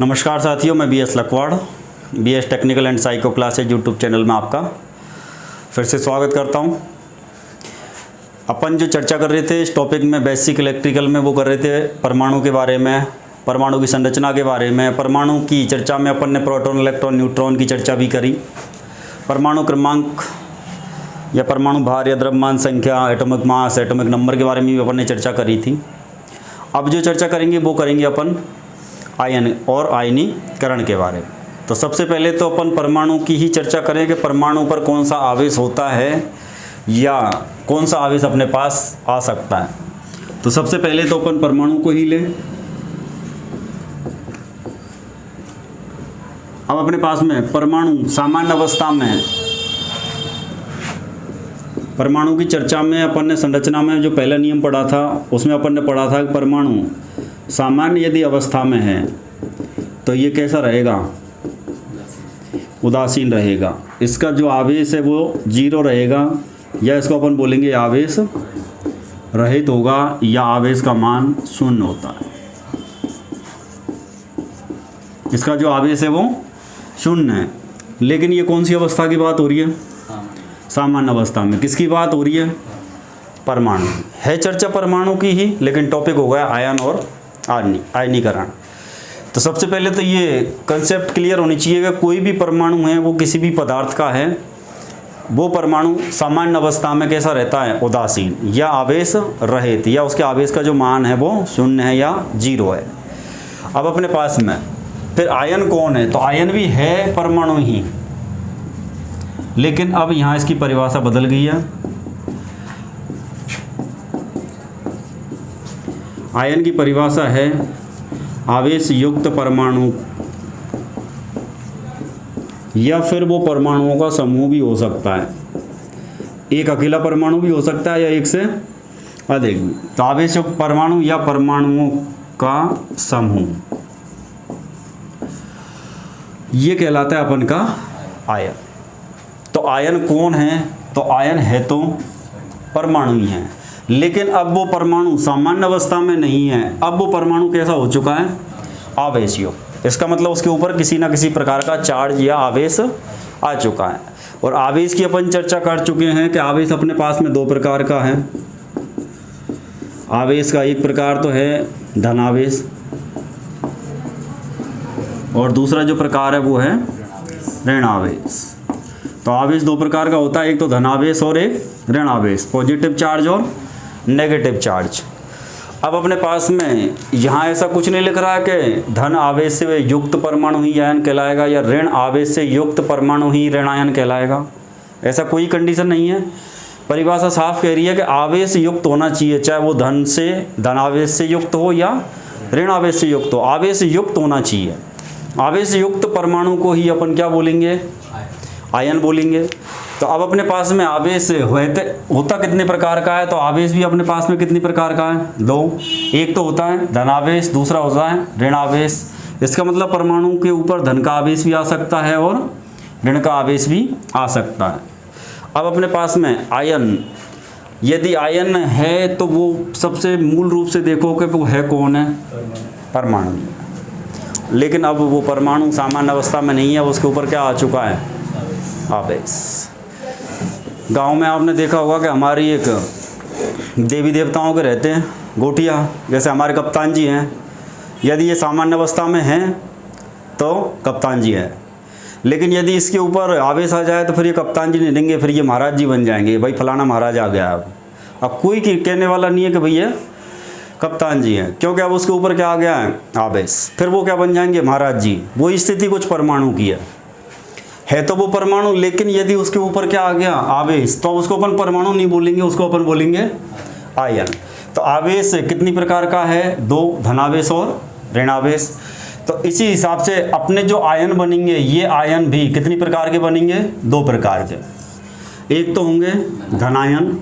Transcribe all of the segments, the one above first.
नमस्कार साथियों, मैं BS लकवाड़ BS technical and psycho classes YouTube channel में आपका फिर से स्वागत करता हूं। अपन जो चर्चा कर रहे थे इस टॉपिक में बेसिक इलेक्ट्रिकल में वो कर रहे थे परमाणु के बारे में, परमाणु की संरचना के बारे में। परमाणु की चर्चा में अपन ने प्रोटॉन, इलेक्ट्रॉन, न्यूट्रॉन की चर्चा भी करी। परमाणु क्रमांक या परमाणु भार या द्रव्यमान संख्या, एटॉमिक मास, एटॉमिक नंबर के बारे में भी अपन ने चर्चा करी थी। अब जो चर्चा करेंगे वो करेंगे अपन आयन और आयनीकरण के बारे में। तो सबसे पहले तो अपन परमाणु की ही चर्चा करें कि परमाणु पर कौन सा आवेश होता है या कौन सा आवेश अपने पास आ सकता है। तो सबसे पहले तो अपन परमाणु को ही लें। अब अपने पास में परमाणु सामान्य अवस्था में, परमाणु की चर्चा में अपन ने संरचना में जो पहला नियम पढ़ा था उसमें अपन ने पढ़ा था कि परमाणु सामान्य यदि अवस्था में है तो ये कैसा रहेगा, उदासीन रहेगा। इसका जो आवेश है वो जीरो रहेगा, या इसको अपन बोलेंगे आवेश रहित होगा, या आवेश का मान शून्य होता है। इसका जो आवेश है वो शून्य है। लेकिन ये कौन सी अवस्था की बात हो रही है? सामान्य अवस्था में। किसकी बात हो रही है? परमाणु है। चर्चा परमाणु की ही, लेकिन टॉपिक हो गया आयन और आयनीकरण। तो सबसे पहले तो ये कंसेप्ट क्लियर होनी चाहिए कि कोई भी परमाणु है वो किसी भी पदार्थ का है, वो परमाणु सामान्य अवस्था में कैसा रहता है? उदासीन या आवेश रहित, या उसके आवेश का जो मान है वो शून्य है या जीरो है। अब अपने पास में फिर आयन कौन है? तो आयन भी है परमाणु ही, लेकिन अब यहाँ इसकी परिभाषा बदल गई है। आयन की परिभाषा है आवेश युक्त परमाणु, या फिर वो परमाणुओं का समूह भी हो सकता है। एक अकेला परमाणु भी हो सकता है या एक से अधिक भी। तो आवेश युक्त परमाणु या परमाणुओं का समूह, ये कहलाता है अपन का आयन। तो आयन कौन है? तो आयन है तो परमाणु ही है, लेकिन अब वो परमाणु सामान्य अवस्था में नहीं है। अब वो परमाणु कैसा हो चुका है? आवेश युक्त। इसका मतलब उसके ऊपर किसी ना किसी प्रकार का चार्ज या आवेश आ चुका है। और आवेश की अपन चर्चा कर चुके हैं कि आवेश अपने पास में दो प्रकार का है। आवेश का एक प्रकार तो है धनावेश, और दूसरा जो प्रकार है वो है ऋणावेश। तो आवेश दो प्रकार का होता है, एक तो धनावेश और एक ऋणावेश, पॉजिटिव चार्ज और नेगेटिव चार्ज। अब अपने पास में यहाँ ऐसा कुछ नहीं लिख रहा है कि धन आवेश से युक्त परमाणु ही आयन कहलाएगा या ऋण आवेश से युक्त परमाणु ही ऋणायन कहलाएगा। ऐसा कोई कंडीशन नहीं है। परिभाषा साफ कह रही है कि आवेश युक्त होना चाहिए, चाहे वो धन आवेश से युक्त हो या ऋण आवेश से युक्त हो, आवेश युक्त होना चाहिए। आवेश युक्त परमाणु को ही अपन क्या बोलेंगे? आयन बोलेंगे। तो अब अपने पास में आवेश होता कितने प्रकार का है? तो आवेश भी अपने पास में कितनी प्रकार का है? दो। एक तो होता है धनावेश, दूसरा होता है ऋणावेश। इसका मतलब परमाणु के ऊपर धन का आवेश भी आ सकता है और ऋण का आवेश भी आ सकता है। अब अपने पास में आयन, यदि आयन है तो वो सबसे मूल रूप से देखो कि वो है कौन है? परमाणु। लेकिन अब वो परमाणु सामान्य अवस्था में नहीं है, उसके ऊपर क्या आ चुका है? आवेश। गांव में आपने देखा होगा कि हमारी एक देवी देवताओं के रहते हैं गोटियाँ, जैसे हमारे कप्तान जी हैं। यदि ये सामान्य अवस्था में हैं तो कप्तान जी है, लेकिन यदि इसके ऊपर आवेश आ जाए तो फिर ये कप्तान जी नहीं रहेंगे, फिर ये महाराज जी बन जाएंगे। भाई फलाना महाराज आ गया। अब कोई कहने वाला नहीं है कि भाई ये कप्तान जी हैं, क्योंकि अब उसके ऊपर क्या आ गया है? आवेश। फिर वो क्या बन जाएंगे? महाराज जी। वो स्थिति कुछ परमाणु की है तो वो परमाणु, लेकिन यदि उसके ऊपर क्या आ गया? आवेश, तो उसको अपन परमाणु नहीं बोलेंगे, उसको अपन बोलेंगे आयन। तो आवेश कितनी प्रकार का है? दो, धनावेश और ऋणावेश। तो इसी हिसाब से अपने जो आयन बनेंगे, ये आयन भी कितनी प्रकार के बनेंगे? दो प्रकार के। एक तो होंगे धनायन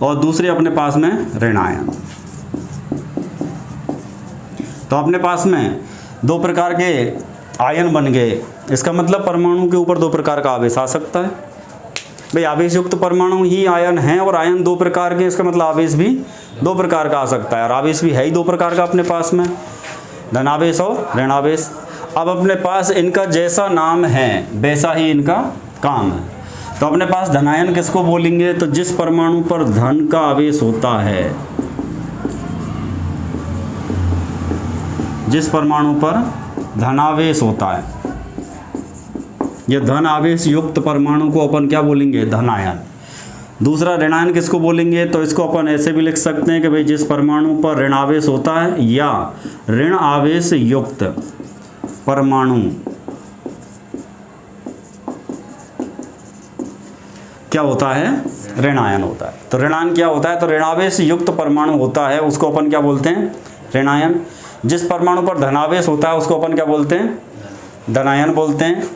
और दूसरे अपने पास में ऋणायन। तो अपने पास में दो प्रकार के आयन बन गए। इसका मतलब परमाणु के ऊपर दो प्रकार का आवेश आ सकता है। भाई आवेश युक्त परमाणु ही आयन हैं और आयन दो प्रकार के, इसका मतलब आवेश भी दो प्रकार का आ सकता है और आवेश भी है ही दो प्रकार का अपने पास में, धनावेश और ऋणावेश। अब अपने पास इनका जैसा नाम है वैसा ही इनका काम है। तो अपने पास धनायन किसको बोलेंगे, तो जिस परमाणु पर धन का आवेश होता है, जिस परमाणु पर धनावेश होता है, ये धन आवेश युक्त परमाणु को अपन क्या बोलेंगे, धनायन। दूसरा ऋणायन किसको बोलेंगे, तो इसको अपन ऐसे भी लिख सकते हैं कि भाई जिस परमाणु पर ऋण आवेश होता है या ऋण आवेश युक्त परमाणु क्या होता है, ऋणायन होता है। तो ऋणायन क्या होता है, तो ऋणावेश युक्त परमाणु होता है उसको अपन क्या बोलते हैं, ऋणायन। जिस परमाणु पर धनावेश होता है उसको अपन क्या बोलते हैं, धनायन बोलते हैं।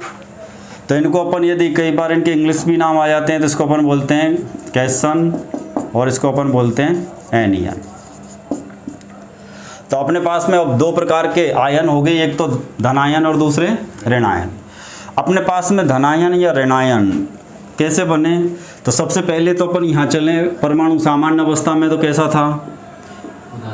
तो इनको अपन यदि कई बार इनके इंग्लिश भी नाम आ जाते हैं तो इसको अपन बोलते हैं कैसन और इसको अपन बोलते हैं एनियन। तो अपने पास में अब दो प्रकार के आयन हो गए, एक तो धनायन और दूसरे ऋणायन। अपने पास में धनायन या ऋणायन कैसे बने, तो सबसे पहले तो अपन यहाँ चलें, परमाणु सामान्य अवस्था में तो कैसा था,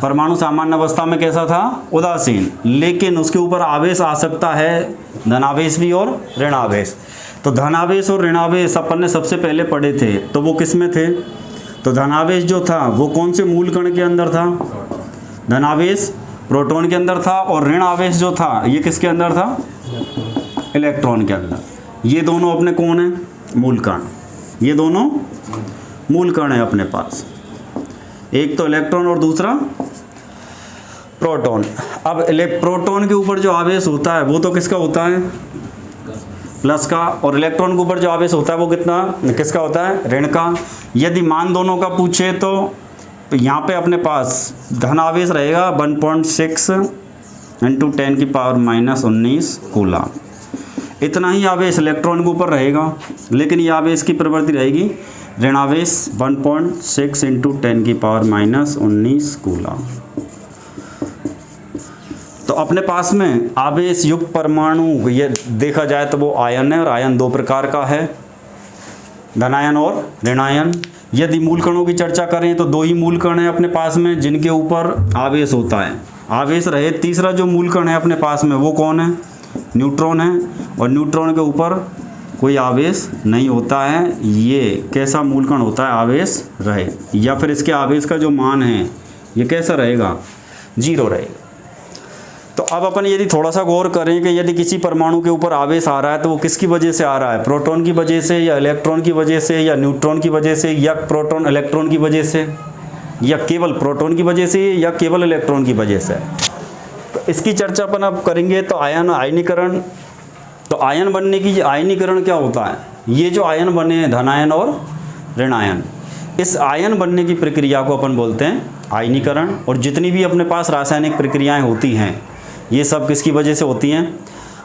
परमाणु सामान्य अवस्था में कैसा था, उदासीन, लेकिन उसके ऊपर आवेश आ सकता है, धनावेश भी और ऋणावेश। तो धनावेश और ऋणावेश अपन ने सबसे पहले पढ़े थे, तो वो किस में थे, तो धनावेश जो था वो कौन से मूल कण के अंदर था, धनावेश प्रोटॉन के अंदर था, और ऋण आवेश जो था ये किसके अंदर था, इलेक्ट्रॉन के अंदर। ये दोनों अपने कौन है, मूल कण, ये दोनों मूल कण है अपने पास, एक तो इलेक्ट्रॉन और दूसरा प्रोटॉन। अब प्रोटॉन के ऊपर जो आवेश होता है वो तो किसका होता है, प्लस का, और इलेक्ट्रॉन के ऊपर जो आवेश होता है वो किसका होता है, ऋण का। यदि मान दोनों का पूछे तो यहाँ पे अपने पास धन आवेश रहेगा 1.6 × 10⁻⁻19 कूलम, इतना ही आवेश इलेक्ट्रॉन के ऊपर रहेगा, लेकिन ये आवेश की प्रवृत्ति रहेगी ऋणावेश 1.6 × 10⁻⁻19 कूलम। तो अपने पास में आवेश युक्त परमाणु ये देखा जाए तो वो आयन है, और आयन दो प्रकार का है, धनायन और ऋणायन। यदि मूल कणों की चर्चा करें तो दो ही मूल कण हैं अपने पास में जिनके ऊपर आवेश होता है, आवेश रहे। तीसरा जो मूल कण है अपने पास में वो कौन है, न्यूट्रॉन है, और न्यूट्रॉन के ऊपर कोई आवेश नहीं होता है। ये कैसा मूल कण होता है, आवेश रहे, या फिर इसके आवेश का जो मान है ये कैसा रहेगा, 0 रहेगा। तो अब अपन यदि थोड़ा सा गौर करें कि यदि किसी परमाणु के ऊपर आवेश आ रहा है तो वो किसकी वजह से आ रहा है, प्रोटॉन की वजह से, या इलेक्ट्रॉन की वजह से, या न्यूट्रॉन की वजह से, या प्रोटॉन इलेक्ट्रॉन की वजह से, या केवल प्रोटॉन की वजह से, या केवल इलेक्ट्रॉन की वजह से। तो इसकी चर्चा अपन अब करेंगे। तो आयनीकरण, तो आयन बनने की आयनीकरण क्या होता है, ये जो आयन बने हैं धनायन और ऋणायन, इस आयन बनने की प्रक्रिया को अपन बोलते हैं आयनीकरण। और जितनी भी अपने पास रासायनिक प्रक्रियाएं होती हैं ये सब किसकी वजह से होती हैं,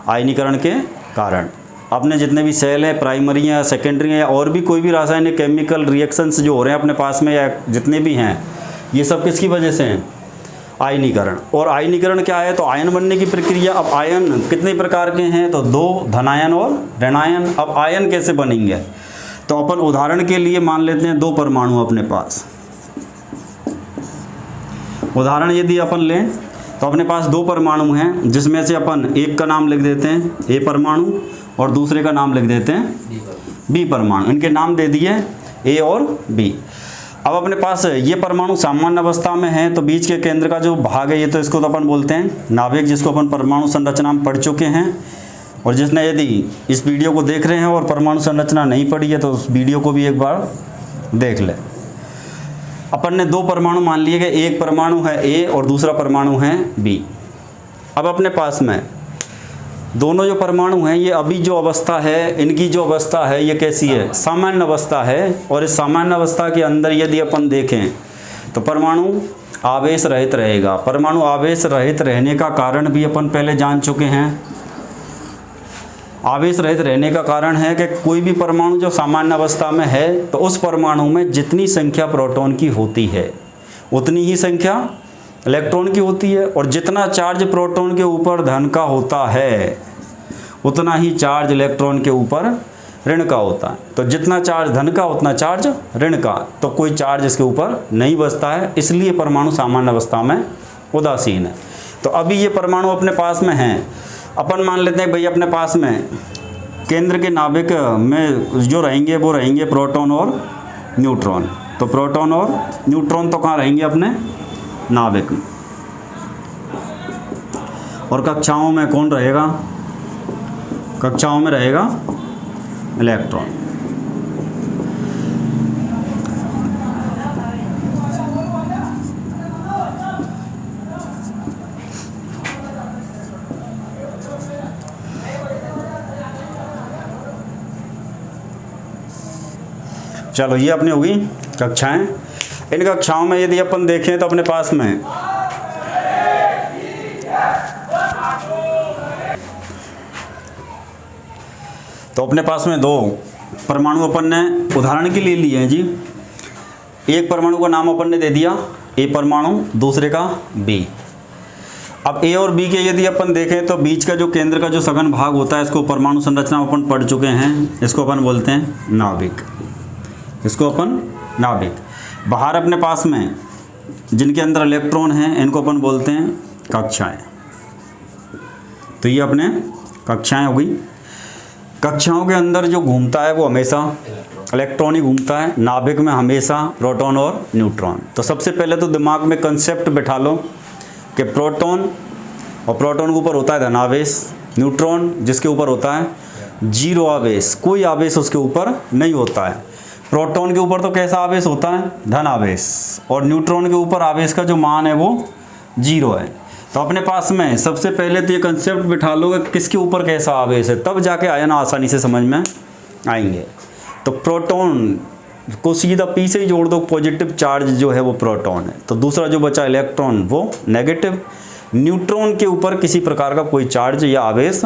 आयनीकरण के कारण। अपने जितने भी सेल हैं, प्राइमरी या सेकेंडरी हैं, या और भी कोई भी रासायनिक केमिकल रिएक्शंस जो हो रहे हैं अपने पास में, या जितने भी हैं, ये सब किसकी वजह से हैं, आयनीकरण। और आयनीकरण क्या है, तो आयन बनने की प्रक्रिया। अब आयन कितने प्रकार के हैं, तो 2, धनायन और ऋणायन। अब आयन कैसे बनेंगे, तो अपन उदाहरण के लिए मान लेते हैं 2 परमाणु अपने पास। उदाहरण यदि अपन लें तो अपने पास 2 परमाणु हैं, जिसमें से अपन एक का नाम लिख देते हैं ए परमाणु और दूसरे का नाम लिख देते हैं बी परमाणु। इनके नाम दे दिए ए और बी। अब अपने पास ये परमाणु सामान्य अवस्था में है, तो बीच के केंद्र का जो भाग है ये तो इसको तो अपन बोलते हैं नाभिक, जिसको अपन परमाणु संरचना में पढ़ चुके हैं। और जिसने यदि इस वीडियो को देख रहे हैं और परमाणु संरचना नहीं पढ़ी है तो उस वीडियो को भी एक बार देख ले। अपन ने 2 परमाणु मान लिए कि एक परमाणु है ए और दूसरा परमाणु है बी। अब अपने पास में दोनों जो परमाणु हैं ये अभी जो अवस्था है, इनकी जो अवस्था है ये कैसी है, सामान्य अवस्था है। और इस सामान्य अवस्था के अंदर यदि अपन देखें तो परमाणु आवेश रहित रहेगा। परमाणु आवेश रहित रहने का कारण भी अपन पहले जान चुके हैं। आवेश रहित रहने का कारण है कि कोई भी परमाणु जो सामान्य अवस्था में है तो उस परमाणु में जितनी संख्या प्रोटॉन की होती है उतनी ही संख्या इलेक्ट्रॉन की होती है, और जितना चार्ज प्रोटॉन के ऊपर धन का होता है उतना ही चार्ज इलेक्ट्रॉन के ऊपर ऋण का होता है। तो जितना चार्ज धन का उतना चार्ज ऋण का, तो कोई चार्ज इसके ऊपर नहीं बचता है, इसलिए परमाणु सामान्य अवस्था में उदासीन है। तो अभी ये परमाणु अपने पास में हैं, अपन मान लेते हैं भाई अपने पास में केंद्र के नाभिक में जो रहेंगे वो रहेंगे प्रोटॉन और न्यूट्रॉन। तो प्रोटॉन और न्यूट्रॉन तो कहाँ रहेंगे अपने नाभिक में, और कक्षाओं में कौन रहेगा, कक्षाओं में रहेगा इलेक्ट्रॉन। चलो ये अपनी होगी कक्षाएं। इन कक्षाओं में यदि अपन देखें तो अपने पास में दो परमाणु अपन ने उदाहरण के लिए लिए हैं जी। एक परमाणु का नाम अपन ने दे दिया ए परमाणु, दूसरे का बी। अब ए और बी के यदि अपन देखें तो बीच का जो केंद्र का जो सघन भाग होता है, इसको परमाणु संरचना अपन पढ़ चुके हैं, इसको अपन बोलते हैं नाभिक। इसको अपन नाभिक। बाहर अपने पास में जिनके अंदर इलेक्ट्रॉन हैं, इनको अपन बोलते हैं कक्षाएं। तो ये अपने कक्षाएं हो गई। कक्षाओं के अंदर जो घूमता है वो हमेशा इलेक्ट्रॉन ही घूमता है, नाभिक में हमेशा प्रोटॉन और न्यूट्रॉन। तो सबसे पहले तो दिमाग में कंसेप्ट बिठा लो कि प्रोटॉन, और प्रोटॉन के ऊपर होता है धनावेश, न्यूट्रॉन जिसके ऊपर होता है जीरो आवेश, कोई आवेश उसके ऊपर नहीं होता है। प्रोटॉन के ऊपर तो कैसा आवेश होता है, धन आवेश, और न्यूट्रॉन के ऊपर आवेश का जो मान है वो जीरो है। तो अपने पास में सबसे पहले तो ये कंसेप्ट बिठा लो कि किसके ऊपर कैसा आवेश है, तब जाके आयन आसानी से समझ में आएंगे। तो प्रोटॉन को सीधा पी से ही जोड़ दो, पॉजिटिव चार्ज जो है वो प्रोटॉन है। तो दूसरा जो बचा इलेक्ट्रॉन वो नेगेटिव। न्यूट्रॉन के ऊपर किसी प्रकार का कोई चार्ज या आवेश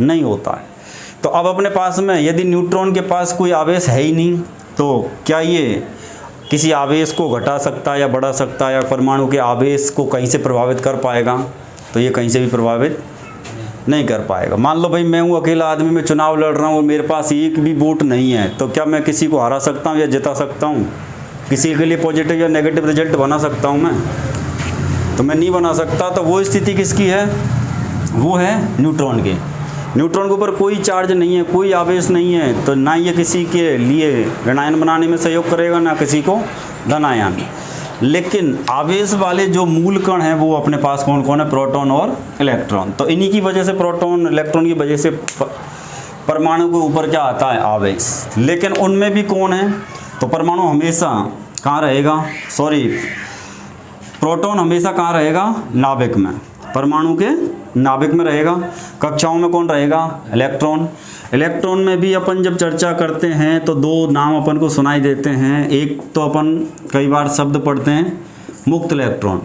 नहीं होता है। तो अब अपने पास में यदि न्यूट्रॉन के पास कोई आवेश है ही नहीं, तो क्या ये किसी आवेश को घटा सकता है या बढ़ा सकता है, या परमाणु के आवेश को कहीं से प्रभावित कर पाएगा? तो ये कहीं से भी प्रभावित नहीं कर पाएगा। मान लो भाई मैं हूँ अकेला आदमी, मैं चुनाव लड़ रहा हूँ, मेरे पास एक भी वोट नहीं है, तो क्या मैं किसी को हरा सकता हूँ या जिता सकता हूँ? किसी के लिए पॉजिटिव या नेगेटिव रिजल्ट बना सकता हूँ मैं? तो मैं नहीं बना सकता। तो वो स्थिति किसकी है? वो है न्यूट्रॉन की। न्यूट्रॉन के ऊपर कोई चार्ज नहीं है, कोई आवेश नहीं है, तो ना ये किसी के लिए ऋणायन बनाने में सहयोग करेगा, ना किसी को धनायन। लेकिन आवेश वाले जो मूल कण हैं वो अपने पास कौन कौन है? प्रोटॉन और इलेक्ट्रॉन। तो इन्हीं की वजह से, प्रोटॉन इलेक्ट्रॉन की वजह से परमाणु के ऊपर क्या आता है? आवेश। लेकिन उनमें भी कौन है? तो परमाणु हमेशा कहाँ रहेगा? प्रोटॉन हमेशा कहाँ रहेगा? नाभिक में। परमाणु के नाभिक में रहेगा। कक्षाओं में कौन रहेगा? इलेक्ट्रॉन। इलेक्ट्रॉन में भी अपन जब चर्चा करते हैं तो दो नाम अपन को सुनाई देते हैं। एक तो अपन कई बार शब्द पढ़ते हैं मुक्त इलेक्ट्रॉन,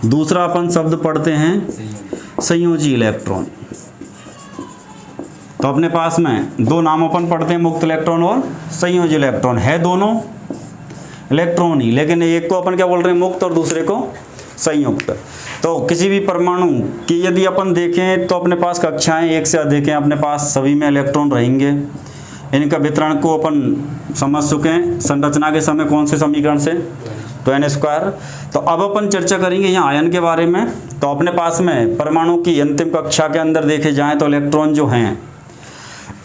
दूसरा अपन शब्द पढ़ते हैं संयोजी इलेक्ट्रॉन। तो अपने पास में दो नाम अपन पढ़ते हैं, मुक्त इलेक्ट्रॉन और संयोजी इलेक्ट्रॉन। है दोनों इलेक्ट्रॉन ही, लेकिन एक को अपन क्या बोल रहे हैं? मुक्त, और दूसरे को संयुक्त। तो किसी भी परमाणु की यदि अपन देखें तो अपने पास कक्षाएं एक से अधिक हैं, अपने पास सभी में इलेक्ट्रॉन रहेंगे। इनका वितरण को अपन समझ चुके हैं संरचना के समय कौन से समीकरण से? तो n²। तो अब अपन चर्चा करेंगे यहाँ आयन के बारे में। तो अपने पास में परमाणु की अंतिम कक्षा के अंदर देखे जाएँ तो इलेक्ट्रॉन जो हैं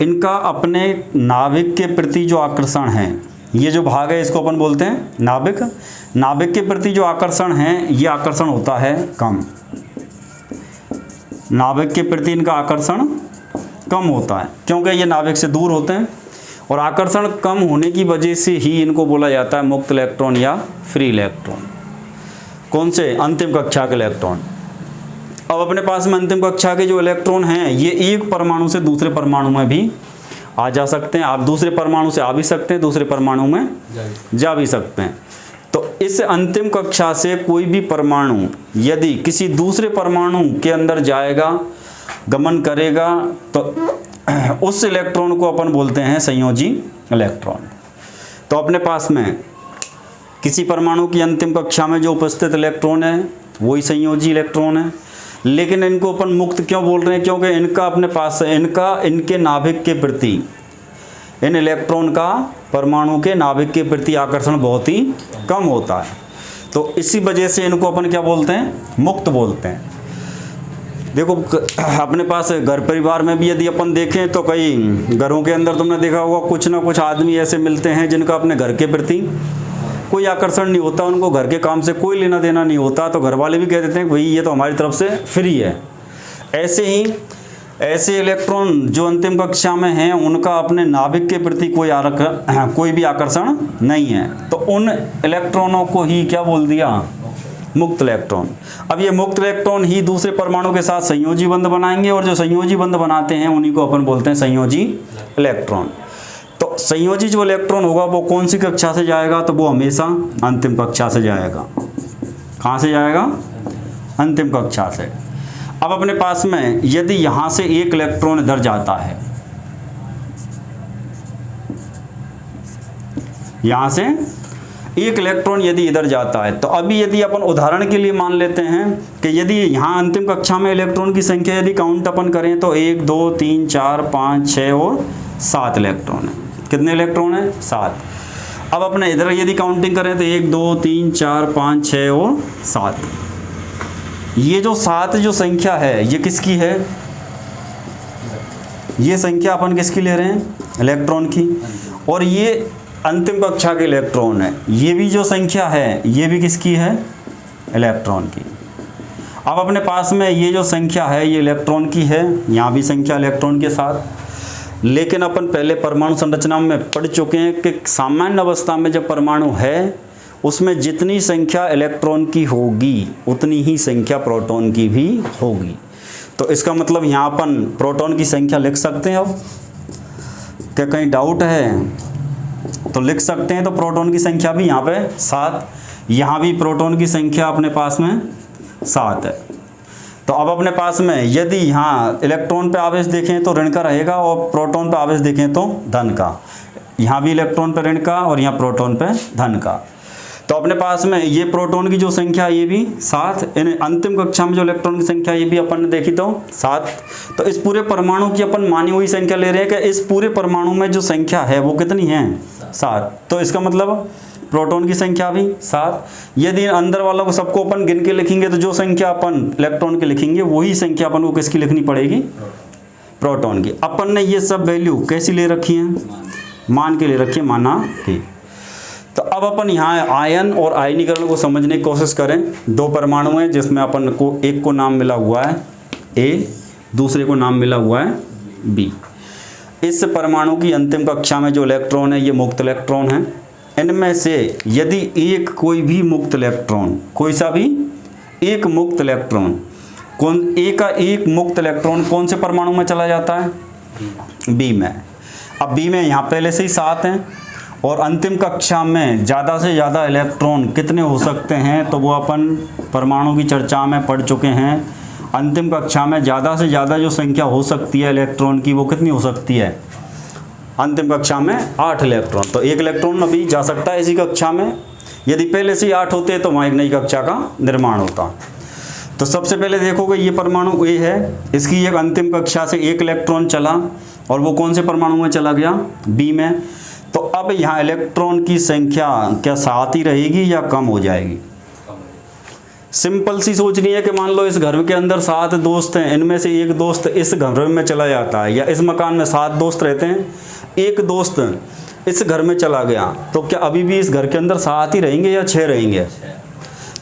इनका अपने नाभिक के प्रति जो आकर्षण है, ये जो भाग है इसको अपन बोलते हैं नाभिक। नाभिक के प्रति जो आकर्षण है, ये आकर्षण होता है कम। नाभिक के प्रति इनका आकर्षण कम होता है, क्योंकि ये नाभिक से दूर होते हैं, और आकर्षण कम होने की वजह से ही इनको बोला जाता है मुक्त इलेक्ट्रॉन या फ्री इलेक्ट्रॉन। कौन से? अंतिम कक्षा के इलेक्ट्रॉन। अब अपने पास में अंतिम कक्षा के जो इलेक्ट्रॉन हैं, ये एक परमाणु से दूसरे परमाणु में भी आ जा सकते हैं। आप दूसरे परमाणु से आ भी सकते हैं, दूसरे परमाणु में जा भी सकते हैं। तो इस अंतिम कक्षा से कोई भी परमाणु यदि किसी दूसरे परमाणु के अंदर जाएगा, गमन करेगा, तो उस इलेक्ट्रॉन को अपन बोलते हैं संयोजी इलेक्ट्रॉन। तो अपने पास में किसी परमाणु की अंतिम कक्षा में जो उपस्थित इलेक्ट्रॉन है वही संयोजी इलेक्ट्रॉन है। लेकिन इनको अपन मुक्त क्यों बोल रहे हैं? क्योंकि इनका अपने पास इनके नाभिक के प्रति इन इलेक्ट्रॉन का परमाणु के नाभिक के प्रति आकर्षण बहुत ही कम होता है। तो इसी वजह से इनको अपन क्या बोलते हैं, मुक्त बोलते हैं। देखो अपने पास घर परिवार में भी यदि अपन देखें तो कई घरों के अंदर तुमने देखा होगा कुछ ना कुछ आदमी ऐसे मिलते हैं जिनका अपने घर के प्रति कोई आकर्षण नहीं होता, उनको घर के काम से कोई लेना देना नहीं होता, तो घर वाले भी कह देते हैं भाई ये तो हमारी तरफ से फ्री है। ऐसे ही ऐसे इलेक्ट्रॉन जो अंतिम कक्षा में हैं उनका अपने नाभिक के प्रति कोई भी आकर्षण नहीं है, तो उन इलेक्ट्रॉनों को ही क्या बोल दिया, मुक्त इलेक्ट्रॉन। अब ये मुक्त इलेक्ट्रॉन ही दूसरे परमाणु के साथ संयोजी बंध बनाएंगे और जो संयोजी बंध बनाते हैं उन्हीं को अपन बोलते हैं संयोजी इलेक्ट्रॉन। तो संयोजी जो इलेक्ट्रॉन होगा वो कौन सी कक्षा से जाएगा, तो वो हमेशा अंतिम कक्षा से जाएगा। कहाँ से जाएगा, अंतिम कक्षा से। अब अपने पास में यदि यहां से एक इलेक्ट्रॉन इधर जाता है, यहां से एक इलेक्ट्रॉन यदि इधर जाता है, तो अभी यदि अपन उदाहरण के लिए मान लेते हैं कि यदि यहाँ अंतिम कक्षा में इलेक्ट्रॉन की संख्या यदि काउंट अपन करें तो 1 2 3 4 5 6 और 7 इलेक्ट्रॉन है। कितने इलेक्ट्रॉन है, 7। अब अपने इधर यदि काउंटिंग करें तो 1 2 3 4 5 6 और 7। ये जो 7 जो संख्या है ये किसकी है, ये संख्या अपन किसकी ले रहे हैं, इलेक्ट्रॉन की। और ये अंतिम कक्षा के इलेक्ट्रॉन है, ये भी जो संख्या है ये भी किसकी है, इलेक्ट्रॉन की। अब अपने पास में ये जो संख्या है ये इलेक्ट्रॉन की है, यहाँ भी संख्या इलेक्ट्रॉन के साथ। लेकिन अपन पहले परमाणु संरचना में पढ़ चुके हैं कि सामान्य अवस्था में जब परमाणु है उसमें जितनी संख्या इलेक्ट्रॉन की होगी उतनी ही संख्या प्रोटॉन की भी होगी। तो इसका मतलब यहाँ अपन प्रोटॉन की संख्या लिख सकते हैं। अब क्या कहीं डाउट है तो लिख सकते हैं। तो प्रोटॉन की संख्या भी यहाँ पे 7, यहाँ भी प्रोटॉन की संख्या अपने पास में 7 है। तो अब अपने पास में यदि यहाँ इलेक्ट्रॉन पे आवेश देखें तो ऋण का रहेगा और प्रोटॉन पे आवेश देखें तो धन का। यहाँ भी इलेक्ट्रॉन पे ऋण का और यहाँ प्रोटॉन पे धन का। तो अपने पास में ये प्रोटॉन की जो संख्या ये भी 7, इन अंतिम कक्षा में जो इलेक्ट्रॉन की संख्या ये भी अपन ने देखी तो 7। तो इस पूरे परमाणु की अपन मानी हुई संख्या ले रहे हैं कि इस पूरे परमाणु में जो संख्या है वो कितनी है, 7। तो इसका मतलब प्रोटॉन की संख्या भी 7। यदि अंदर वालों को सबको अपन गिन के लिखेंगे तो जो संख्या अपन इलेक्ट्रॉन की लिखेंगे वही संख्या अपन को किसकी लिखनी पड़ेगी, प्रोटॉन की। अपन ने ये सब वैल्यू कैसी ले रखी है, मान के ले रखी है, माना थी। तो अब अपन यहाँ आयन और आयनीकरण को समझने की कोशिश करें। 2 परमाणु हैं जिसमें अपन को एक को नाम मिला हुआ है A, दूसरे को नाम मिला हुआ है B। इस परमाणु की अंतिम कक्षा में जो इलेक्ट्रॉन है ये मुक्त इलेक्ट्रॉन है। इनमें से यदि एक कोई भी मुक्त इलेक्ट्रॉन, कोई सा भी एक मुक्त इलेक्ट्रॉन, एक मुक्त इलेक्ट्रॉन कौन से परमाणु में चला जाता है, B में। अब B में यहाँ पहले से ही 7 हैं और अंतिम कक्षा में ज़्यादा से ज़्यादा इलेक्ट्रॉन कितने हो सकते हैं, तो वो अपन परमाणु की चर्चा में पढ़ चुके हैं। अंतिम कक्षा में ज़्यादा से ज़्यादा जो संख्या हो सकती है इलेक्ट्रॉन की वो कितनी हो सकती है, अंतिम कक्षा में 8 इलेक्ट्रॉन। तो एक इलेक्ट्रॉन अभी जा सकता है इसी कक्षा में। यदि पहले से ही 8 होते तो वहाँ एक नई कक्षा का निर्माण होता। तो सबसे पहले देखोगे ये परमाणु A है, इसकी एक अंतिम कक्षा से एक इलेक्ट्रॉन चला और वो कौन से परमाणु में चला गया, B में। तो अब यहाँ इलेक्ट्रॉन की संख्या क्या 7 ही रहेगी या कम हो जाएगी। सिंपल सी सोचनी है कि मान लो इस घर के अंदर 7 दोस्त हैं, इनमें से एक दोस्त इस घर में चला जाता है, या इस मकान में 7 दोस्त रहते हैं, एक दोस्त इस घर में चला गया, तो क्या अभी भी इस घर के अंदर 7 ही रहेंगे या 6 रहेंगे।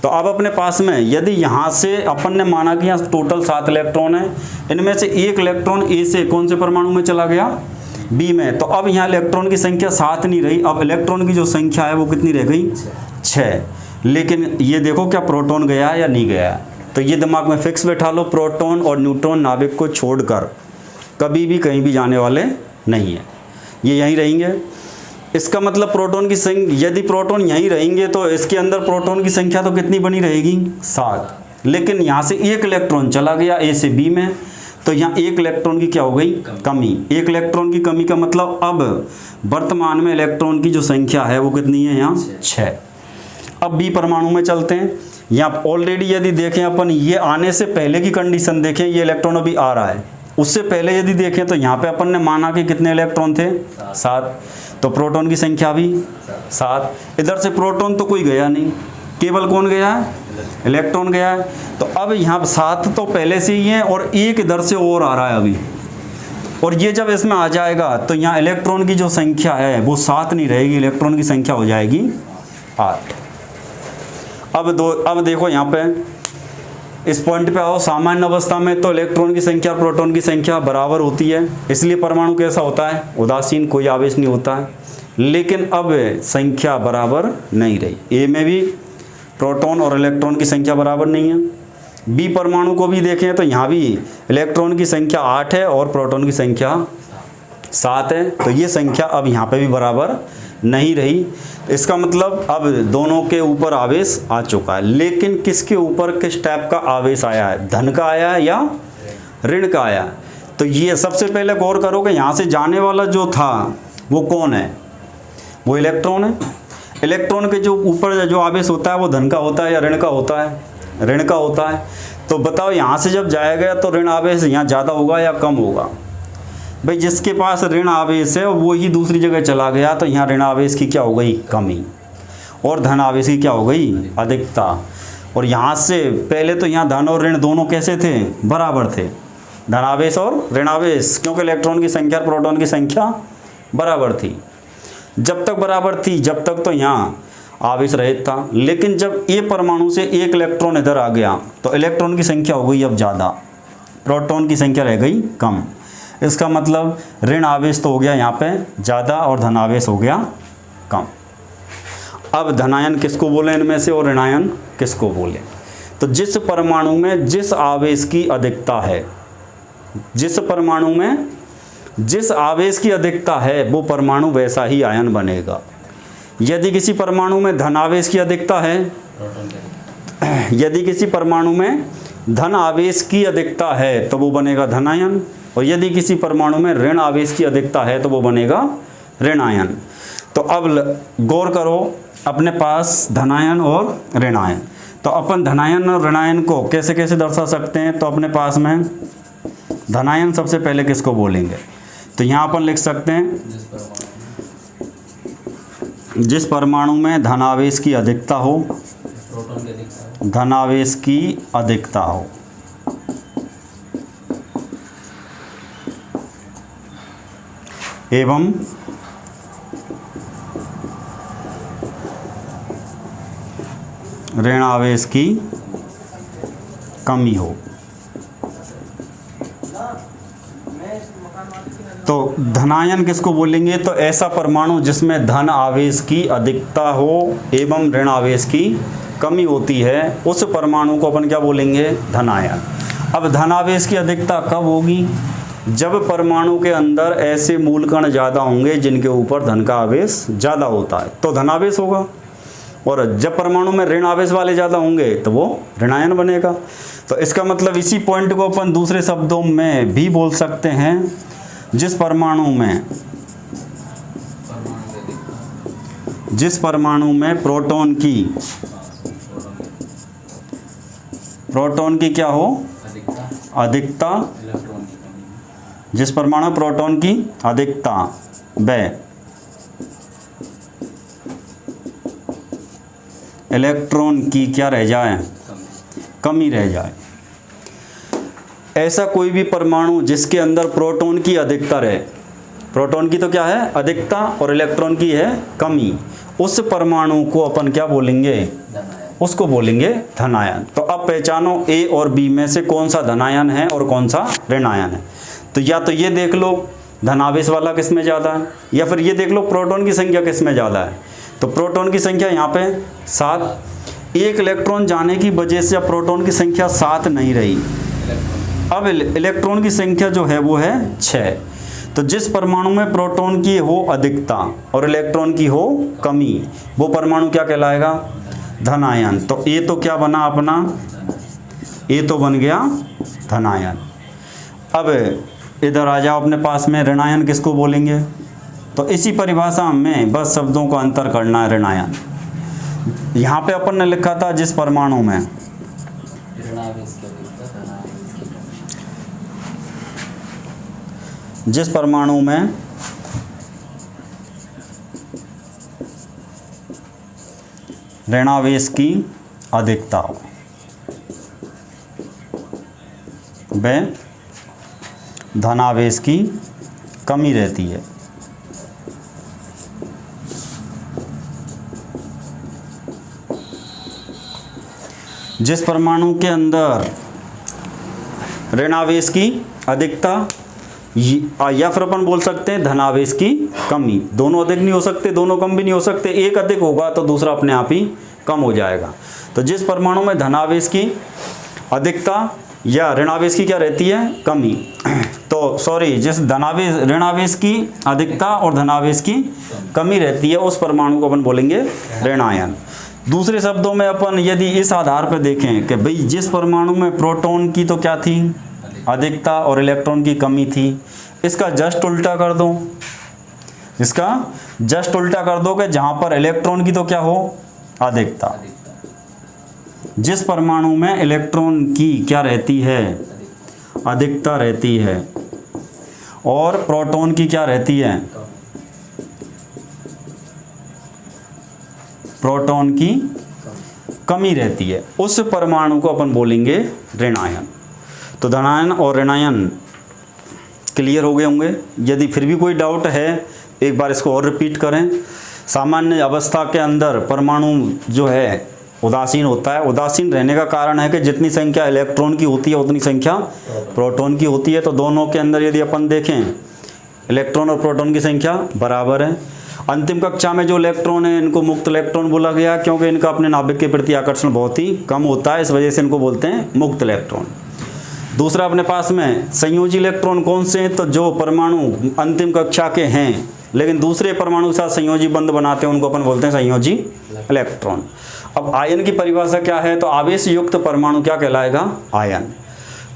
तो अब अपने पास में यदि यहाँ से अपन ने माना कि यहाँ टोटल 7 इलेक्ट्रॉन है, इनमें से एक इलेक्ट्रॉन A से कौन से परमाणु में चला गया, B में। तो अब यहाँ इलेक्ट्रॉन की संख्या 7 नहीं रही, अब इलेक्ट्रॉन की जो संख्या है वो कितनी रह गई, 6। लेकिन ये देखो क्या प्रोटॉन गया या नहीं गया। तो ये दिमाग में फिक्स बैठा लो, प्रोटॉन और न्यूट्रॉन नाभिक को छोड़कर कभी भी कहीं भी जाने वाले नहीं है, ये यहीं रहेंगे। इसका मतलब प्रोटॉन की संख्या, यदि प्रोटॉन यहीं रहेंगे तो इसके अंदर प्रोटॉन की संख्या तो कितनी बनी रहेगी, 7। लेकिन यहाँ से एक इलेक्ट्रॉन चला गया A से B में, तो यहाँ एक इलेक्ट्रॉन की क्या हो गई, कमी। एक इलेक्ट्रॉन की कमी का मतलब अब वर्तमान में इलेक्ट्रॉन की जो संख्या है वो कितनी है, यहाँ 6। अब B परमाणु में चलते हैं। यहाँ ऑलरेडी यदि देखें अपन, ये आने से पहले की कंडीशन देखें, ये इलेक्ट्रॉन अभी आ रहा है, उससे पहले यदि देखें तो यहाँ पे अपन ने माना कि कितने इलेक्ट्रॉन थे, 7, तो प्रोटॉन की संख्या भी 7। इधर से प्रोटॉन तो कोई गया नहीं, केवल कौन गया है, इलेक्ट्रॉन गया है। तो अब यहाँ 7 तो पहले से ही है और एक इधर से और आ रहा है अभी, और ये जब इसमें आ जाएगा तो यहाँ इलेक्ट्रॉन की जो संख्या है वो 7 नहीं रहेगी, इलेक्ट्रॉन की संख्या हो जाएगी 8। अब देखो यहाँ पे इस पॉइंट पे आओ, सामान्य अवस्था में तो इलेक्ट्रॉन की संख्या और प्रोटॉन की संख्या बराबर होती है, इसलिए परमाणु कैसा होता है, उदासीन, कोई आवेश नहीं होता है। लेकिन अब संख्या बराबर नहीं रही, ए में भी प्रोटॉन और इलेक्ट्रॉन की संख्या बराबर नहीं है। बी परमाणु को भी देखें तो यहाँ भी इलेक्ट्रॉन की संख्या 8 है और प्रोटॉन की संख्या 7 है, तो ये संख्या अब यहाँ पे भी बराबर नहीं रही। इसका मतलब अब दोनों के ऊपर आवेश आ चुका है, लेकिन किसके ऊपर किस टाइप का आवेश आया है, धन का आया है या ऋण का आया है। तो ये सबसे पहले गौर करो कि यहाँ से जाने वाला जो था वो कौन है, वो इलेक्ट्रॉन है। इलेक्ट्रॉन के जो ऊपर जो आवेश होता है वो धन का होता है या ऋण का होता है, ऋण का होता है। तो बताओ यहाँ से जब जाएगा तो ऋण आवेश यहाँ ज़्यादा होगा या कम होगा। भाई जिसके पास ऋण आवेश है वो ही दूसरी जगह चला गया, तो यहाँ ऋण आवेश की क्या हो गई, कमी, और धन आवेश की क्या हो गई, अधिकता। और यहाँ से पहले तो यहाँ धन और ऋण दोनों कैसे थे, बराबर थे, धन आवेश और ऋण आवेश, क्योंकि इलेक्ट्रॉन की संख्या और प्रोटॉन की संख्या बराबर थी। जब तक बराबर थी जब तक तो यहाँ आवेश रहित था, लेकिन जब ए परमाणु से एक इलेक्ट्रॉन इधर आ गया तो इलेक्ट्रॉन की संख्या हो गई अब ज़्यादा, प्रोटॉन की संख्या रह गई कम। इसका मतलब ऋण आवेश तो हो गया यहाँ पे ज़्यादा और धन आवेश हो गया कम। अब धनायन किसको बोले इनमें से और ऋणायन किसको बोले, तो जिस परमाणु में जिस आवेश की अधिकता है, जिस परमाणु में जिस आवेश की अधिकता है वो परमाणु वैसा ही आयन बनेगा। यदि किसी परमाणु में धन आवेश की अधिकता है, यदि किसी परमाणु में धन आवेश की अधिकता है तो वो बनेगा धनायन, और यदि किसी परमाणु में ऋण आवेश की अधिकता है तो वो बनेगा ऋणायन। तो अब गौर करो, अपने पास धनायन और ऋणायन, तो अपन धनायन और ऋणायन को कैसे कैसे दर्शा सकते हैं। तो अपने पास में धनायन सबसे पहले किसको बोलेंगे, तो यहाँ अपन लिख सकते हैं जिस परमाणु में धनावेश की अधिकता हो, धनावेश की अधिकता हो, एवं ऋण आवेश की कमी हो। तो धनायन किसको बोलेंगे, तो ऐसा परमाणु जिसमें धन आवेश की अधिकता हो एवं ऋण आवेश की कमी होती है, उस परमाणु को अपन क्या बोलेंगे, धनायन। अब धनावेश की अधिकता कब होगी, जब परमाणु के अंदर ऐसे मूल कण ज़्यादा होंगे जिनके ऊपर धन का आवेश ज़्यादा होता है तो धनावेश होगा, और जब परमाणु में ऋण आवेश वाले ज़्यादा होंगे तो वो ऋणायन बनेगा। तो इसका मतलब इसी पॉइंट को अपन दूसरे शब्दों में भी बोल सकते हैं, जिस परमाणु में प्रोटॉन की क्या हो, अधिकता, जिस परमाणु में प्रोटॉन की अधिकता व इलेक्ट्रॉन की क्या रह जाए, कमी रह जाए, ऐसा कोई भी परमाणु जिसके अंदर प्रोटॉन की अधिकता रहे, प्रोटॉन की तो क्या है अधिकता और इलेक्ट्रॉन की है कमी, उस परमाणु को अपन क्या बोलेंगे, उसको बोलेंगे धनायन। तो अब पहचानो ए और बी में से कौन सा धनायन है और कौन सा ऋणायन है। तो या तो ये देख लो धनावेश वाला किस में ज़्यादा है, या फिर ये देख लो प्रोटॉन की संख्या किस में ज़्यादा है। तो प्रोटॉन की संख्या यहाँ पे 7, एक इलेक्ट्रॉन जाने की वजह से अब प्रोटॉन की संख्या 7 नहीं रही, अब इलेक्ट्रॉन की संख्या जो है वो है 6। तो जिस परमाणु में प्रोटॉन की हो अधिकता और इलेक्ट्रॉन की हो कमी, वो परमाणु क्या कहलाएगा, धनायन। तो ये तो क्या बना अपना, ये तो बन गया धनायन। अब इधर आ जाओ अपने पास में ऋणायन किसको बोलेंगे, तो इसी परिभाषा में बस शब्दों का अंतर करना है। ऋणायन यहाँ पे अपन ने लिखा था जिस परमाणु में जिस परमाणु में ऋणावेश की अधिकता हो व धनावेश की कमी रहती है। जिस परमाणु के अंदर ऋणावेश की अधिकता या फिर अपन बोल सकते हैं धनावेश की कमी, दोनों अधिक नहीं हो सकते, दोनों कम भी नहीं हो सकते, एक अधिक होगा तो दूसरा अपने आप ही कम हो जाएगा। तो जिस परमाणु में धनावेश की अधिकता या ऋणावेश की क्या रहती है, कमी, तो सॉरी जिस ऋणावेश की अधिकता और धनावेश की कमी रहती है उस परमाणु को अपन बोलेंगे ऋणायन। दूसरे शब्दों में अपन यदि इस आधार पर देखें कि भाई जिस परमाणु में प्रोटॉन की तो क्या थी, अधिकता, और इलेक्ट्रॉन की कमी थी, इसका जस्ट उल्टा कर दो, इसका जस्ट उल्टा कर दो कि जहां पर इलेक्ट्रॉन की तो क्या हो, अधिकता। जिस परमाणु में इलेक्ट्रॉन की क्या रहती है, अधिकता रहती है, और प्रोटॉन की क्या रहती है, प्रोटॉन की कमी रहती है, उस परमाणु को अपन बोलेंगे ऋणायन। तो धनायन और ऋणायन क्लियर हो गए होंगे। यदि फिर भी कोई डाउट है एक बार इसको और रिपीट करें। सामान्य अवस्था के अंदर परमाणु जो है उदासीन होता है। उदासीन रहने का कारण है कि जितनी संख्या इलेक्ट्रॉन की होती है उतनी संख्या प्रोटॉन की होती है। तो दोनों के अंदर यदि अपन देखें इलेक्ट्रॉन और प्रोटॉन की संख्या बराबर है। अंतिम कक्षा में जो इलेक्ट्रॉन है इनको मुक्त इलेक्ट्रॉन बोला गया क्योंकि इनका अपने नाभिक के प्रति आकर्षण बहुत ही कम होता है, इस वजह से इनको बोलते हैं मुक्त इलेक्ट्रॉन। दूसरा अपने पास में संयोजी इलेक्ट्रॉन कौन से हैं, तो जो परमाणु अंतिम कक्षा के हैं लेकिन दूसरे परमाणु के साथ संयोजी बंध बनाते हैं उनको अपन बोलते हैं संयोजी इलेक्ट्रॉन। अब आयन की परिभाषा क्या है, तो आवेश युक्त परमाणु क्या कहलाएगा, आयन।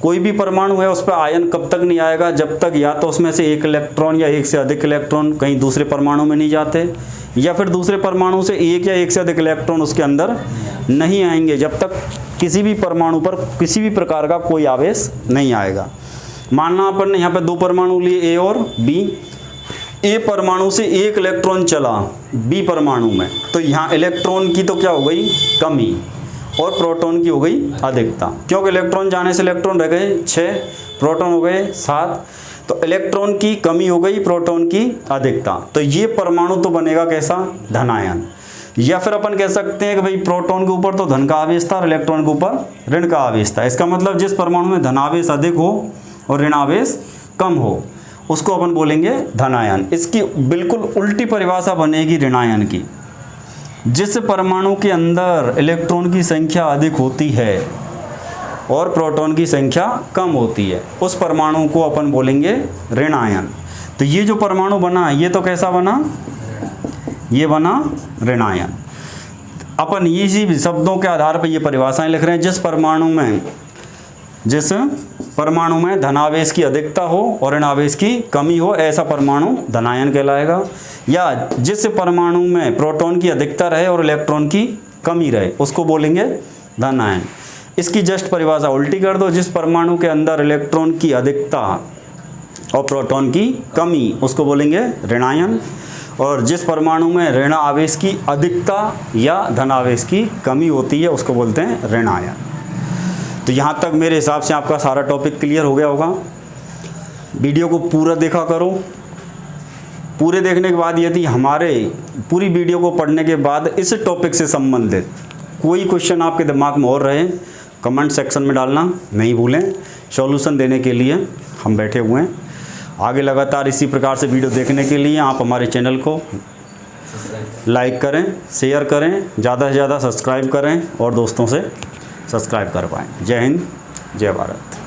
कोई भी परमाणु है उस पर आयन कब तक नहीं आएगा, जब तक या तो उसमें से एक इलेक्ट्रॉन या एक से अधिक इलेक्ट्रॉन कहीं दूसरे परमाणु में नहीं जाते, या फिर दूसरे परमाणु से एक या एक से अधिक इलेक्ट्रॉन उसके अंदर नहीं आएंगे, जब तक किसी भी परमाणु पर किसी भी प्रकार का कोई आवेश नहीं आएगा। मानना अपन ने यहाँ पे दो परमाणु लिए, ए और बी। ए परमाणु से एक इलेक्ट्रॉन चला बी परमाणु में, तो यहाँ इलेक्ट्रॉन की तो क्या हो गई, कमी, और प्रोटॉन की हो गई अधिकता, क्योंकि इलेक्ट्रॉन जाने से इलेक्ट्रॉन रह गए 6, प्रोटॉन हो गए 7, तो इलेक्ट्रॉन की कमी हो गई, प्रोटॉन की अधिकता। तो ये परमाणु तो बनेगा कैसा, धनायन। या फिर अपन कह सकते हैं कि भाई प्रोटॉन के ऊपर तो धन का आवेश था और इलेक्ट्रॉन के ऊपर ऋण का आवेश था। इसका मतलब जिस परमाणु में धनावेश अधिक हो और ऋणावेश कम हो उसको अपन बोलेंगे धनायन। इसकी बिल्कुल उल्टी परिभाषा बनेगी ऋणायन की। जिस परमाणु के अंदर इलेक्ट्रॉन की संख्या अधिक होती है और प्रोटॉन की संख्या कम होती है उस परमाणु को अपन बोलेंगे ऋणायन। तो ये जो परमाणु बना ये तो कैसा बना, ये बना ऋणायन। अपन इसी शब्दों के आधार पर ये परिभाषाएं लिख रहे हैं। जिस परमाणु में धनावेश की अधिकता हो और ऋणावेश की कमी हो ऐसा परमाणु धनायन कहलाएगा। या जिस परमाणु में प्रोटॉन की अधिकता रहे और इलेक्ट्रॉन की कमी रहे उसको बोलेंगे धनायन। इसकी जस्ट परिभाषा उल्टी कर दो, जिस परमाणु के अंदर इलेक्ट्रॉन की अधिकता और प्रोटॉन की कमी उसको बोलेंगे ऋणायन, और जिस परमाणु में ऋण आवेश की अधिकता या धनावेश की कमी होती है उसको बोलते हैं ऋणायन। तो यहाँ तक मेरे हिसाब से आपका सारा टॉपिक क्लियर हो गया होगा। वीडियो को पूरा देखा करो। पूरे देखने के बाद यदि हमारे पूरी वीडियो को पढ़ने के बाद इस टॉपिक से संबंधित कोई क्वेश्चन आपके दिमाग में और रहे कमेंट सेक्शन में डालना नहीं भूलें। सॉल्यूशन देने के लिए हम बैठे हुए हैं। आगे लगातार इसी प्रकार से वीडियो देखने के लिए आप हमारे चैनल को लाइक करें, शेयर करें, ज़्यादा से ज़्यादा सब्सक्राइब करें और दोस्तों से सब्सक्राइब कर पाएँ। जय हिंद, जय भारत।